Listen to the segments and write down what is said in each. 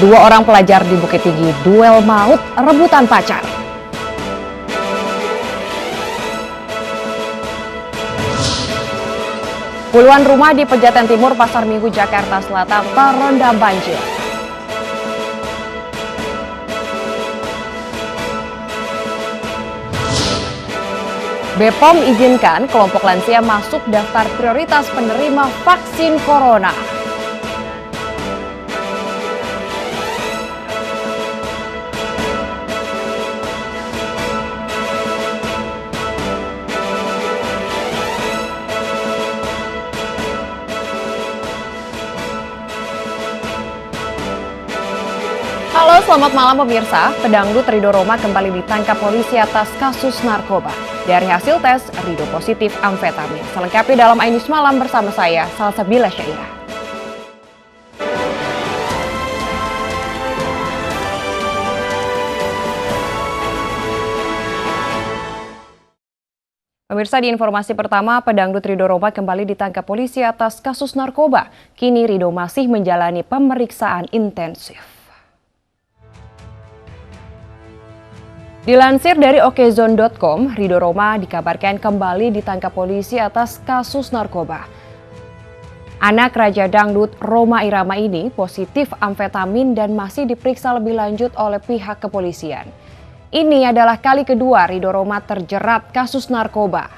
Dua orang pelajar di Bukit Tinggi duel maut rebutan pacar. Puluhan rumah di Pejaten Timur, Pasar Minggu, Jakarta Selatan terendam banjir. BPOM izinkan kelompok lansia masuk daftar prioritas penerima vaksin corona. Halo, selamat malam pemirsa. Pedangdut Ridho Rhoma kembali ditangkap polisi atas kasus narkoba. Dari hasil tes, Ridho positif amfetamin. Selengkapnya dalam Ainus Malam bersama saya, Salsabila Syairah. Pemirsa, di informasi pertama, Pedangdut Ridho Rhoma kembali ditangkap polisi atas kasus narkoba. Kini Ridho masih menjalani pemeriksaan intensif. Dilansir dari okezone.com, Ridho Rhoma dikabarkan kembali ditangkap polisi atas kasus narkoba. Anak Raja Dangdut Rhoma Irama ini positif amfetamin dan masih diperiksa lebih lanjut oleh pihak kepolisian. Ini adalah kali kedua Ridho Rhoma terjerat kasus narkoba.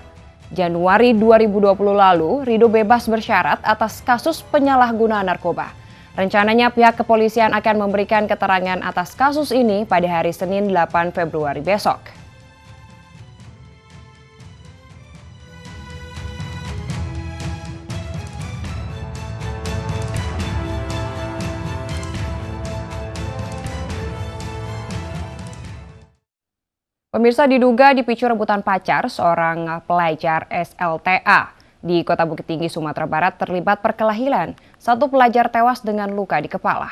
Januari 2020 lalu, Ridho bebas bersyarat atas kasus penyalahgunaan narkoba. Rencananya pihak kepolisian akan memberikan keterangan atas kasus ini pada hari Senin 8 Februari besok. Pemirsa, diduga dipicu rebutan pacar, seorang pelajar SLTA di Kota Bukit Tinggi, Sumatera Barat terlibat perkelahian. Satu pelajar tewas dengan luka di kepala.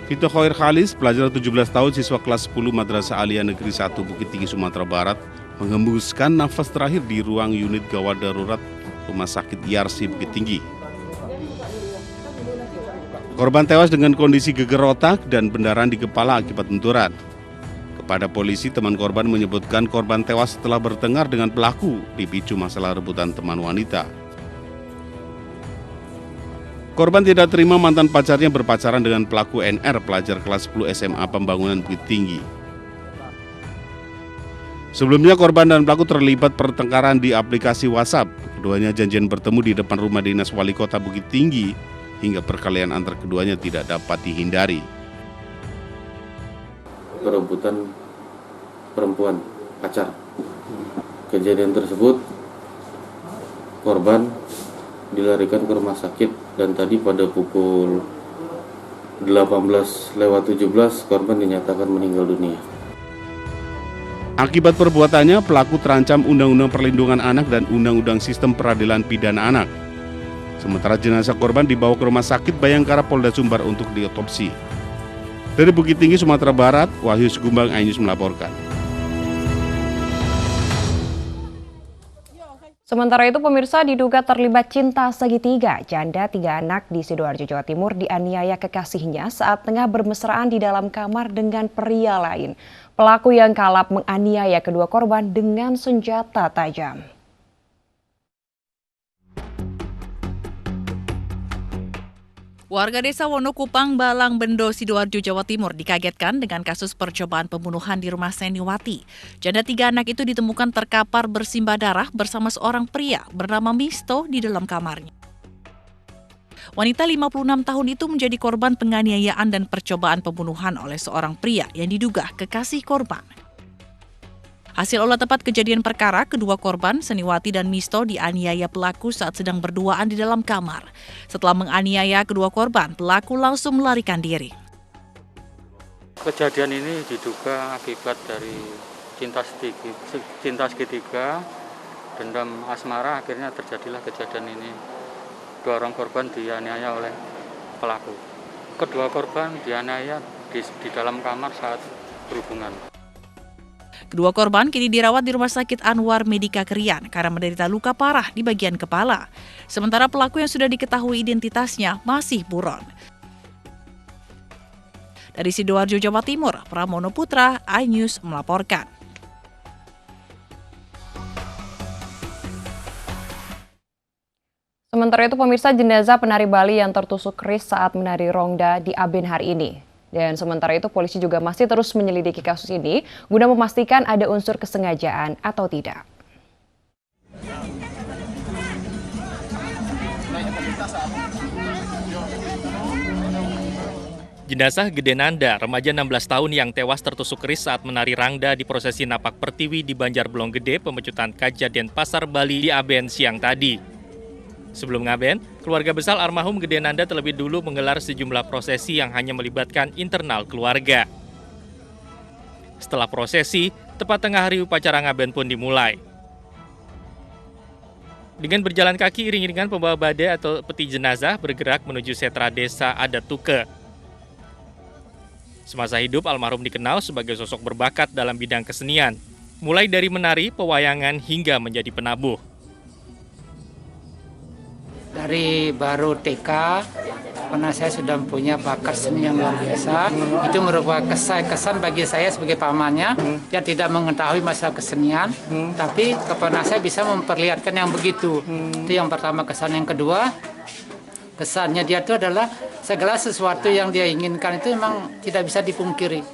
Vito Khair Khalis, pelajar 17 tahun siswa kelas 10 Madrasah Aliyah Negeri 1 Bukit Tinggi, Sumatera Barat, menghembuskan nafas terakhir di ruang unit gawat darurat Rumah Sakit Yarsi Bukit Tinggi. Korban tewas dengan kondisi geger otak dan pendarahan di kepala akibat benturan. Kepada polisi, teman korban menyebutkan korban tewas setelah bertengkar dengan pelaku dipicu masalah rebutan teman wanita. Korban tidak terima mantan pacarnya berpacaran dengan pelaku NR, pelajar kelas 10 SMA Pembangunan Bukit Tinggi. Sebelumnya korban dan pelaku terlibat pertengkaran di aplikasi WhatsApp. Keduanya janjian bertemu di depan rumah dinas wali kota Bukit Tinggi hingga perkelahian antar keduanya tidak dapat dihindari. Perebutan perempuan pacar. Kejadian tersebut korban dilarikan ke rumah sakit dan tadi pada pukul 18:17 korban dinyatakan meninggal dunia. Akibat perbuatannya, pelaku terancam Undang-Undang Perlindungan Anak dan Undang-Undang Sistem Peradilan Pidana Anak. Sementara jenazah korban dibawa ke Rumah Sakit Bayangkara Polda Sumbar untuk diotopsi. Dari Bukit Tinggi, Sumatera Barat, Wahyu Segumbang, Ainus melaporkan. Sementara itu pemirsa, diduga terlibat cinta segitiga. Janda 3 anak di Sidoarjo, Jawa Timur dianiaya kekasihnya saat tengah bermesraan di dalam kamar dengan pria lain. Pelaku yang kalap menganiaya kedua korban dengan senjata tajam. Warga desa Wonokupang, Balang Bendo, Sidoarjo, Jawa Timur dikagetkan dengan kasus percobaan pembunuhan di rumah Seniwati. Janda 3 anak itu ditemukan terkapar bersimbah darah bersama seorang pria bernama Misto di dalam kamarnya. Wanita 56 tahun itu menjadi korban penganiayaan dan percobaan pembunuhan oleh seorang pria yang diduga kekasih korban. Hasil olah tempat kejadian perkara, kedua korban, Seniwati dan Misto, dianiaya pelaku saat sedang berduaan di dalam kamar. Setelah menganiaya kedua korban, pelaku langsung melarikan diri. Kejadian ini diduga akibat dari cinta segitiga, dendam asmara, akhirnya terjadilah kejadian ini. 2 orang korban dianiaya oleh pelaku. Kedua korban dianiaya di dalam kamar saat berhubungan. Kedua korban kini dirawat di Rumah Sakit Anwar Medika Krian karena menderita luka parah di bagian kepala. Sementara pelaku yang sudah diketahui identitasnya masih buron. Dari Sidoarjo, Jawa Timur, Pramono Putra, iNews melaporkan. Sementara itu pemirsa, jenazah penari Bali yang tertusuk keris saat menari rongda di Aben hari ini. Dan sementara itu polisi juga masih terus menyelidiki kasus ini guna memastikan ada unsur kesengajaan atau tidak. Jenazah Gede Nanda, remaja 16 tahun yang tewas tertusuk keris saat menari rangda di prosesi Napak Pertiwi di Banjarblong Gede, Pemecutan Kaja Denpasar, Bali di Aben siang tadi. Sebelum ngaben, keluarga besar almarhum Gede Nanda terlebih dulu menggelar sejumlah prosesi yang hanya melibatkan internal keluarga. Setelah prosesi, tepat tengah hari upacara ngaben pun dimulai. Dengan berjalan kaki, iring-iringan pembawa badai atau peti jenazah bergerak menuju setra desa Adat Tuke. Semasa hidup, almarhum dikenal sebagai sosok berbakat dalam bidang kesenian, mulai dari menari, pewayangan, hingga menjadi penabuh. Dari baru TK, karena saya sudah punya bakat seni yang luar biasa. Itu merupakan kesan bagi saya sebagai pamannya yang tidak mengetahui masalah kesenian, tapi kepada saya bisa memperlihatkan yang begitu. Itu yang pertama kesan. Yang kedua, kesannya dia itu adalah segala sesuatu yang dia inginkan itu memang tidak bisa dipungkiri.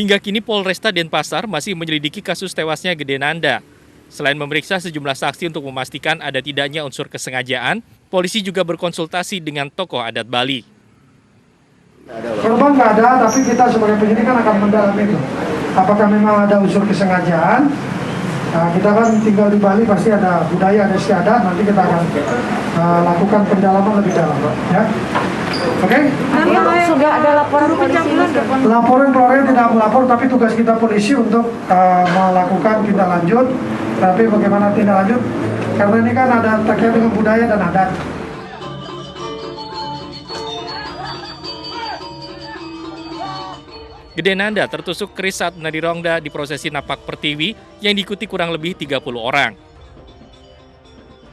Hingga kini Polresta Denpasar masih menyelidiki kasus tewasnya Gede Nanda. Selain memeriksa sejumlah saksi untuk memastikan ada tidaknya unsur kesengajaan, polisi juga berkonsultasi dengan tokoh adat Bali. Korban nggak ada, tapi kita sebagai penyidik kan akan mendalami itu. Apakah memang ada unsur kesengajaan? Nah, kita kan tinggal di Bali, pasti ada budaya, ada istiadat. Nanti kita akan lakukan pendalaman lebih dalam, ya. Oke? Sudah ada laporan polisi? Laporan keluarga tidak melapor, tapi tugas kita polisi untuk melakukan tindak lanjut. Tapi bagaimana tindak lanjut? Karena ini kan ada terkait dengan budaya dan adat. Gede Nanda tertusuk keris saat menari rongda di prosesi Napak Pertiwi yang diikuti kurang lebih 30 orang.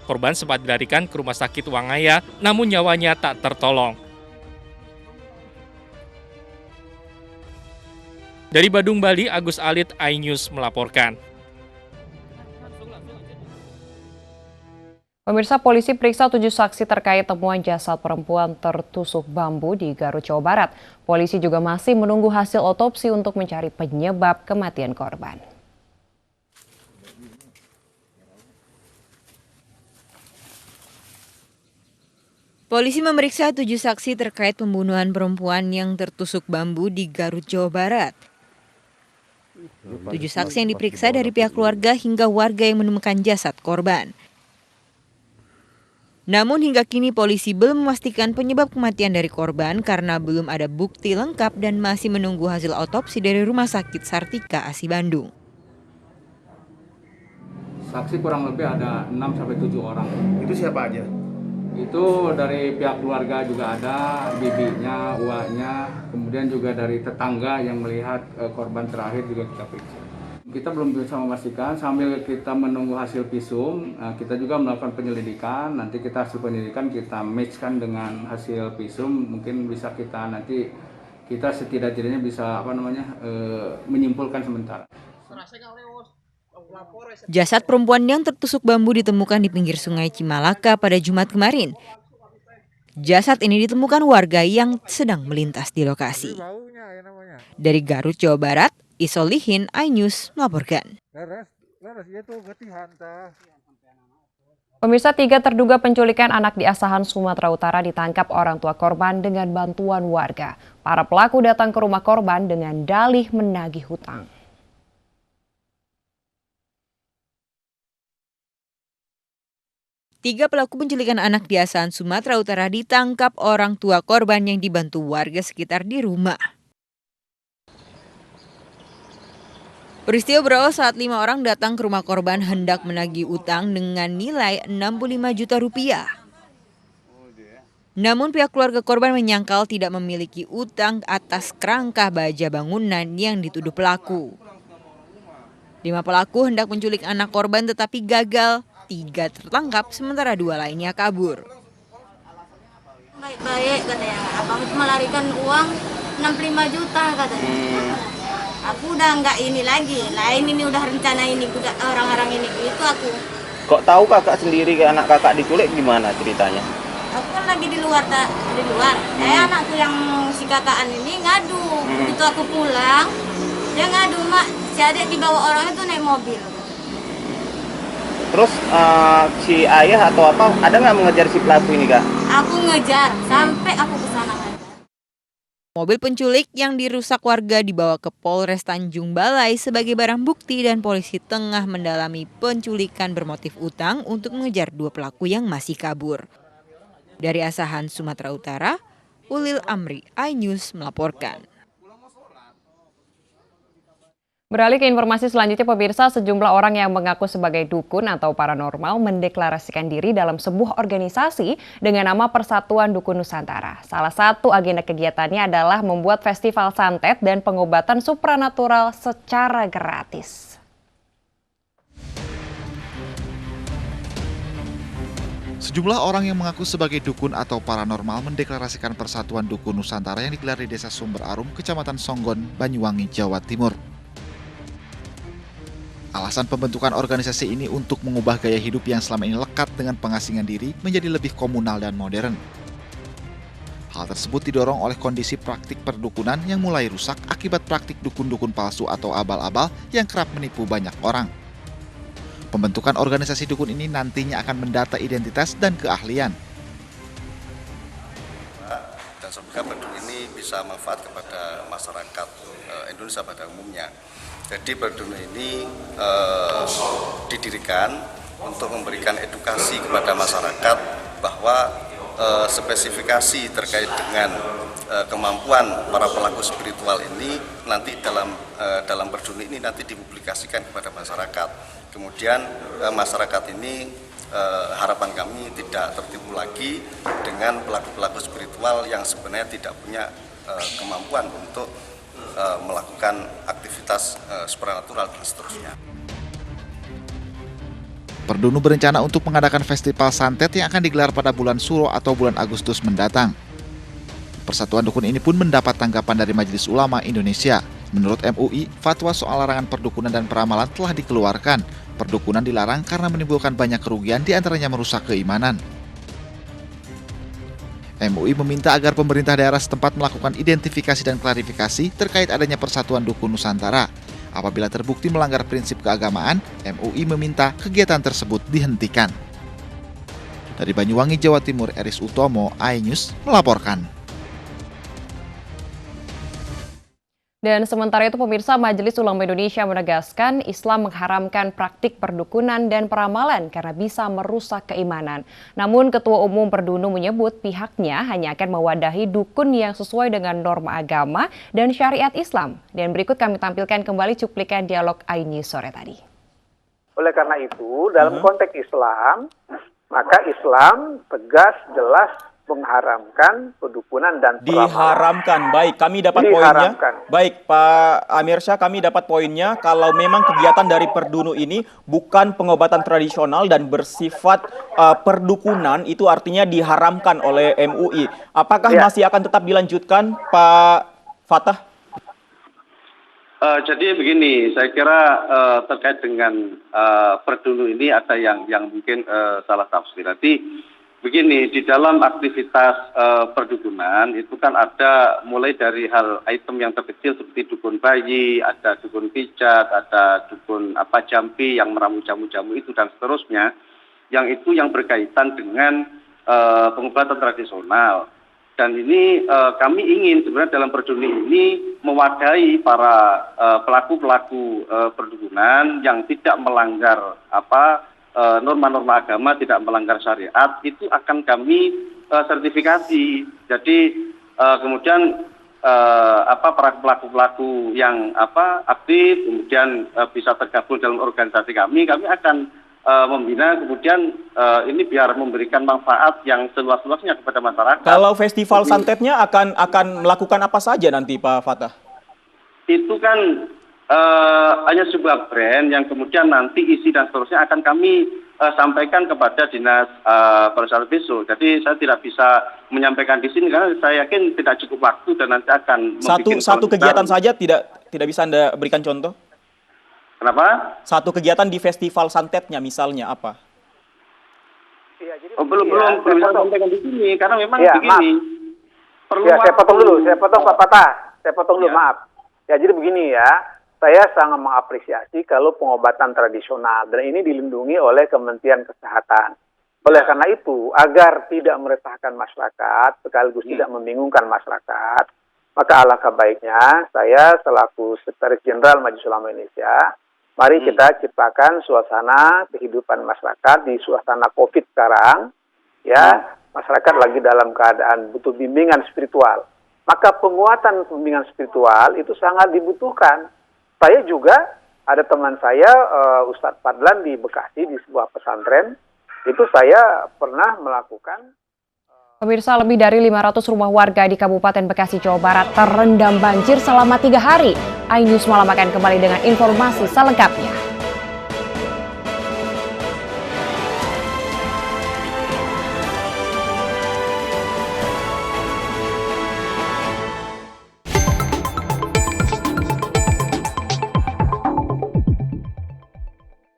Korban sempat dilarikan ke Rumah Sakit Wangaya, namun nyawanya tak tertolong. Dari Badung, Bali, Agus Alit, iNews melaporkan. Pemirsa, polisi periksa 7 saksi terkait temuan jasad perempuan tertusuk bambu di Garut, Jawa Barat. Polisi juga masih menunggu hasil otopsi untuk mencari penyebab kematian korban. Polisi memeriksa 7 saksi terkait pembunuhan perempuan yang tertusuk bambu di Garut, Jawa Barat. 7 saksi yang diperiksa dari pihak keluarga hingga warga yang menemukan jasad korban. Namun hingga kini polisi belum memastikan penyebab kematian dari korban karena belum ada bukti lengkap dan masih menunggu hasil otopsi dari Rumah Sakit Sartika, ASI Bandung. Saksi kurang lebih ada 6-7 orang. Itu siapa aja? Itu dari pihak keluarga juga ada, bibinya, uaknya, kemudian juga dari tetangga yang melihat korban terakhir juga kita periksa. Kita belum bisa memastikan, sambil kita menunggu hasil visum, kita juga melakukan penyelidikan. Nanti kita hasil penyelidikan kita match-kan dengan hasil visum, mungkin bisa kita nanti kita setidak-tidaknya bisa menyimpulkan sementara. Jasad perempuan yang tertusuk bambu ditemukan di pinggir Sungai Cimalaka pada Jumat kemarin. Jasad ini ditemukan warga yang sedang melintas di lokasi. Dari Garut, Jawa Barat, Isolihin, iNews melaporkan. Pemirsa, 3 terduga penculikan anak di Asahan, Sumatera Utara ditangkap orang tua korban dengan bantuan warga. Para pelaku datang ke rumah korban dengan dalih menagih hutang. Tiga pelaku penculikan anak di Asahan, Sumatera Utara ditangkap orang tua korban yang dibantu warga sekitar di rumah. Peristiwa berawal saat 5 orang datang ke rumah korban hendak menagih utang dengan nilai 65 juta rupiah. Namun pihak keluarga korban menyangkal tidak memiliki utang atas kerangka baja bangunan yang dituduh pelaku. 5 pelaku hendak menculik anak korban tetapi gagal, 3 tertangkap sementara 2 lainnya kabur. Baik-baik katanya, abang itu melarikan uang 65 juta katanya. Aku udah nggak ini lagi, lain ini udah rencana ini, udah orang-orang ini, itu aku. Kok tahu kakak sendiri ke anak kakak diculik gimana ceritanya? Aku kan lagi di luar. Anakku yang si kakaan ini ngadu. Begitu aku pulang, dia ngadu, mak, si adik dibawa orang itu naik mobil. Terus si ayah atau apa ada nggak mengejar si pelaku ini kak? Aku ngejar sampai aku kesana. Mobil penculik yang dirusak warga dibawa ke Polres Tanjung Balai sebagai barang bukti dan polisi tengah mendalami penculikan bermotif utang untuk mengejar 2 pelaku yang masih kabur. Dari Asahan, Sumatera Utara, Ulil Amri, iNews melaporkan. Beralih ke informasi selanjutnya, pemirsa, sejumlah orang yang mengaku sebagai dukun atau paranormal mendeklarasikan diri dalam sebuah organisasi dengan nama Persatuan Dukun Nusantara. Salah satu agenda kegiatannya adalah membuat festival santet dan pengobatan supranatural secara gratis. Sejumlah orang yang mengaku sebagai dukun atau paranormal mendeklarasikan Persatuan Dukun Nusantara yang digelar di Desa Sumber Arum, Kecamatan Songgon, Banyuwangi, Jawa Timur. Alasan pembentukan organisasi ini untuk mengubah gaya hidup yang selama ini lekat dengan pengasingan diri menjadi lebih komunal dan modern. Hal tersebut didorong oleh kondisi praktik perdukunan yang mulai rusak akibat praktik dukun-dukun palsu atau abal-abal yang kerap menipu banyak orang. Pembentukan organisasi dukun ini nantinya akan mendata identitas dan keahlian. Dan semoga Perdun ini bisa manfaat kepada masyarakat Indonesia pada umumnya. Jadi Perdun ini didirikan untuk memberikan edukasi kepada masyarakat bahwa spesifikasi terkait dengan kemampuan para pelaku spiritual ini nanti dalam Perdun ini nanti dipublikasikan kepada masyarakat. Kemudian masyarakat ini harapan kami tidak tertipu lagi dengan pelaku-pelaku spiritual yang sebenarnya tidak punya kemampuan untuk melakukan aktivitas supranatural dan seterusnya. Perdunu berencana untuk mengadakan festival santet yang akan digelar pada bulan Suro atau bulan Agustus mendatang. Persatuan Dukun ini pun mendapat tanggapan dari Majelis Ulama Indonesia. Menurut MUI, fatwa soal larangan perdukunan dan peramalan telah dikeluarkan. Perdukunan dilarang karena menimbulkan banyak kerugian, diantaranya merusak keimanan. MUI meminta agar pemerintah daerah setempat melakukan identifikasi dan klarifikasi terkait adanya Persatuan Dukun Nusantara. Apabila terbukti melanggar prinsip keagamaan, MUI meminta kegiatan tersebut dihentikan. Dari Banyuwangi, Jawa Timur, Eris Utomo, iNews melaporkan. Dan sementara itu, pemirsa, Majelis Ulama Indonesia menegaskan Islam mengharamkan praktik perdukunan dan peramalan karena bisa merusak keimanan. Namun Ketua Umum Perdunu menyebut pihaknya hanya akan mewadahi dukun yang sesuai dengan norma agama dan syariat Islam. Dan berikut kami tampilkan kembali cuplikan dialog iNews sore tadi. Oleh karena itu, dalam konteks Islam, maka Islam tegas, jelas mengharamkan perdukunan dan peramalan. Diharamkan, baik, kami dapat poinnya. Baik, Pak Amir Syah, kami dapat poinnya kalau memang kegiatan dari Perdunu ini bukan pengobatan tradisional dan bersifat perdukunan, itu artinya diharamkan oleh MUI. Apakah masih akan tetap dilanjutkan, Pak Fatah? Jadi begini, saya kira terkait dengan Perdunu ini ada yang mungkin salah tafsir. Nanti begini, di dalam aktivitas perdukunan itu kan ada mulai dari hal item yang terkecil seperti dukun bayi, ada dukun pijat, ada dukun jampi yang meramu jamu-jamu itu dan seterusnya. Yang itu yang berkaitan dengan pengobatan tradisional. Dan ini kami ingin sebenarnya dalam Perdunu ini mewadahi para pelaku-pelaku perdukunan yang tidak melanggar norma-norma agama, tidak melanggar syariat, itu akan kami sertifikasi. Jadi kemudian para pelaku-pelaku yang aktif kemudian bisa tergabung dalam organisasi kami akan membina kemudian ini biar memberikan manfaat yang seluas-luasnya kepada masyarakat. Kalau festival santetnya akan melakukan apa saja nanti Pak Fatah? Itu kan hanya sebuah brand yang kemudian nanti isi dan seterusnya akan kami sampaikan kepada dinas pariwisata besok. Jadi saya tidak bisa menyampaikan di sini karena saya yakin tidak cukup waktu dan nanti akan satu kegiatan saja tidak bisa Anda berikan contoh? Kenapa? Satu kegiatan di festival santetnya misalnya apa? Belum bisa sampaikan di sini karena memang begini. Perlu saya potong Pak Fatah. Saya potong dulu, maaf. Ya, jadi begini ya. Saya sangat mengapresiasi kalau pengobatan tradisional dan ini dilindungi oleh Kementerian Kesehatan. Oleh karena itu, agar tidak meresahkan masyarakat, sekaligus tidak membingungkan masyarakat, maka alangkah baiknya saya selaku Sekretaris Jenderal Majelis Ulama Indonesia, mari kita ciptakan suasana kehidupan masyarakat di suasana COVID sekarang, ya, masyarakat lagi dalam keadaan butuh bimbingan spiritual. Maka penguatan bimbingan spiritual itu sangat dibutuhkan. Saya juga ada teman saya, Ustadz Fadlan di Bekasi di sebuah pesantren, itu saya pernah melakukan. Pemirsa, lebih dari 500 rumah warga di Kabupaten Bekasi, Jawa Barat terendam banjir selama 3 hari. iNews Malam akan kembali dengan informasi selengkapnya.